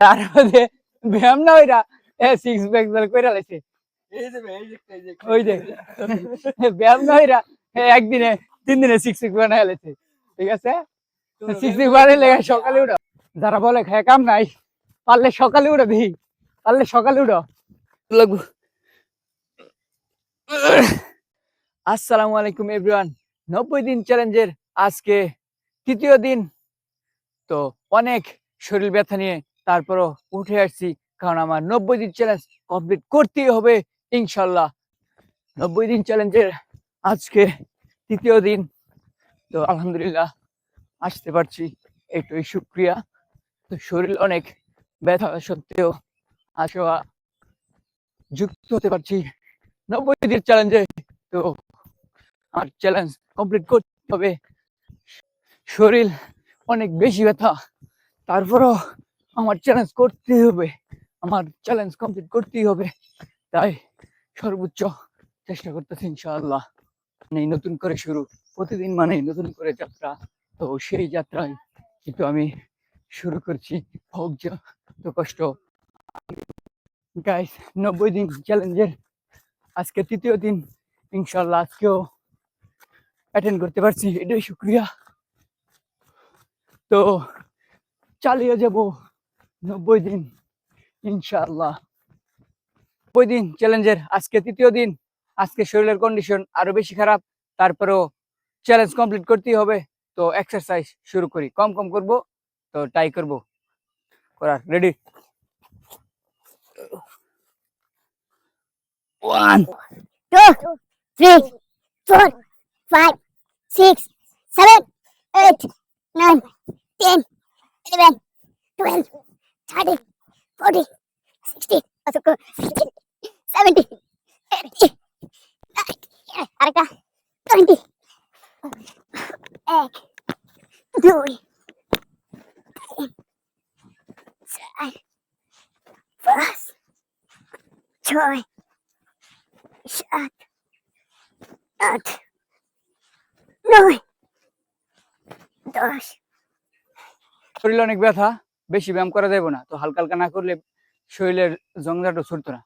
তার মধ্যে ব্যায়াম না ওইরা সিক্স প্যাক কইরা লাইছে। ওই যে ব্যায়াম না ওইরা একদিনে 3 দিনে সিক্স প্যাক বানায় লাইছে। ঠিক আছে, সিক্স প্যাক বানাইলে সকালে উঠো। যারা বলে খায় কাম নাই, পারলে সকালে উঠো, দেখি পারলে সকালে উঠো লাগবো। আসসালামু আলাইকুম এভরিওয়ান। 90 দিন চ্যালেঞ্জের আজকে তৃতীয় দিন। তো অনেক শরীর ব্যথা নিয়ে তারপরও উঠে আসছি, কারণ আমার 90 দিন চ্যালেঞ্জ কমপ্লিট করতেই হবে ইনশাল্লাহ। 90 দিন চ্যালেঞ্জের আজকে তৃতীয় দিন। তো আলহামদুলিল্লাহ আসতে পারছি, একটুই শুক্রিয়া। তো শরীর অনেক ব্যথা সত্ত্বেও আসা যুক্ত হতে পারছি 90 দিন চ্যালেঞ্জে। তো আর চ্যালেঞ্জ কমপ্লিট করতে হবে। শরীর অনেক বেশি ব্যথা, তারপরও আমার চ্যালেঞ্জ করতে হবে, আমার চ্যালেঞ্জ কমপ্লিট করতেই হবে। তাই সর্বোচ্চ চেষ্টা করতেছি ইনশাআল্লাহ। মানে নতুন করে শুরু, প্রতিদিন মানে নতুন করে যাত্রা। তো সেই যাত্রায় কিন্তু আমি শুরু করছি, হোক যত কষ্ট। গাইস, 90 দিন চ্যালেঞ্জের আজকে তৃতীয় দিন, ইনশাআল্লাহ আজকেও অ্যাটেন্ড করতে পারছি, এটাই শুক্রিয়া। তো চালিয়ে যাব 90 দিন ইনশাআল্লাহ। 90 দিন চ্যালেঞ্জের আজকে তৃতীয় দিন। আজকে শরীরের কন্ডিশন আরো বেশি খারাপ, তারপরেও চ্যালেঞ্জ কমপ্লিট করতেই হবে। তো এক্সারসাইজ শুরু করি, কম কম করব, তো ট্রাই করব করার। রেডি? 1 2 3 4 5 6 7 8 9 10 11 12 13 14 16 17 18 আরেকটা 20 1 2 3 4 5 6 7 8 9 10 শরীরে অনেক ব্যথা, বেশি ব্যায়াম করা যাবে না। তো হালকা হালকা না করলে শরীরের জংজাটা ছুটতো না।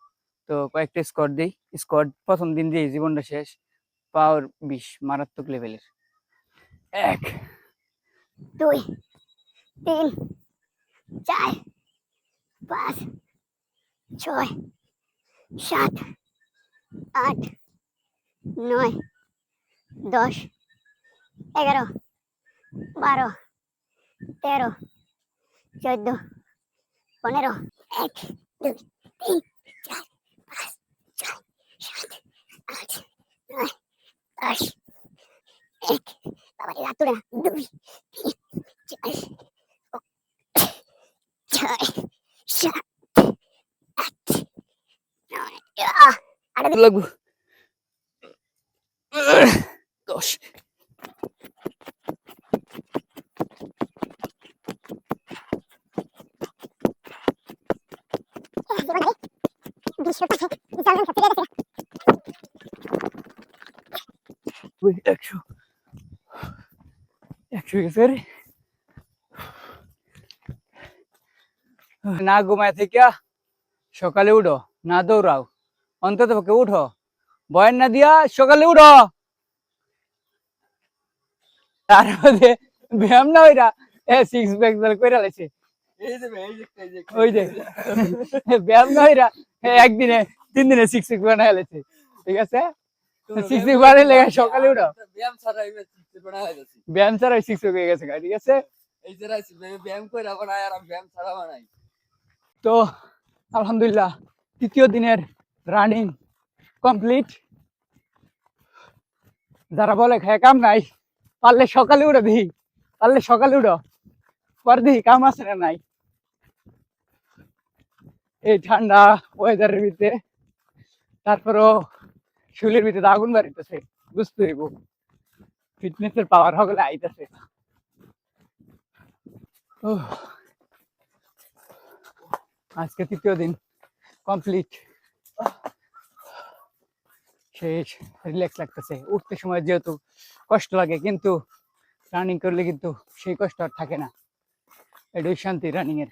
তো কয়েকটা স্কোয়াড দিই। স্কোয়াড প্রথম দিন দিয়ে জীবনটা শেষ। পাওয়ার 20, মারাত্মক লেভেলের। 1 2 3 4 5 6 7 8 9 10 11 12 13 14 15 1 2 3 4 5 6 7 8 9 10 1 বাবা রে রাত না 2 3 4 6 7 8 9 আরে লাগবো। 10 100 গেছে রে। না ঘুমায় থেকে সকালে উঠো, না দৌড়াও, অন্তত পক্ষে উঠো, বয়ান না দিয়া সকালে উঠো। তার মধ্যে ব্যায়াম না ওইরা সিক্স প্যাক কইরা লাইছে। ওই যে ব্যায়াম না ওইরা একদিনে 3 দিনে সিক্স প্যাক বানায় লাইছে। ঠিক আছে, সিক্স প্যাক বানাইলে সকালে উঠো। ব্যায়াম ছাড়া সিক্স প্যাক হয়ে গেছে। ঠিক আছে, তো আলহামদুলিল্লাহ তৃতীয় দিনের রানিং কমপ্লিট। যারা বলে খায় কাম নাই, পারলে সকালে উঠো, দেখি পারলে সকালে উঠো, পর দেখি কাম আছে না নাই। এই ঠান্ডা ওয়েদারের ভিতরে তারপরও শরীরের ভিতরে আগুন বাড়িতেছে, বুঝতে হইব ফিটনেসের পাওয়ার হলে আইতেছে। আজকে তৃতীয় দিন কমপ্লিট, শেষ। রিল্যাক্স লাগতেছে। উঠতে সময় যেহেতু কষ্ট লাগে, কিন্তু রানিং করলে কিন্তু সেই কষ্ট আর থাকে না। এটাই শান্তি রানিং এর।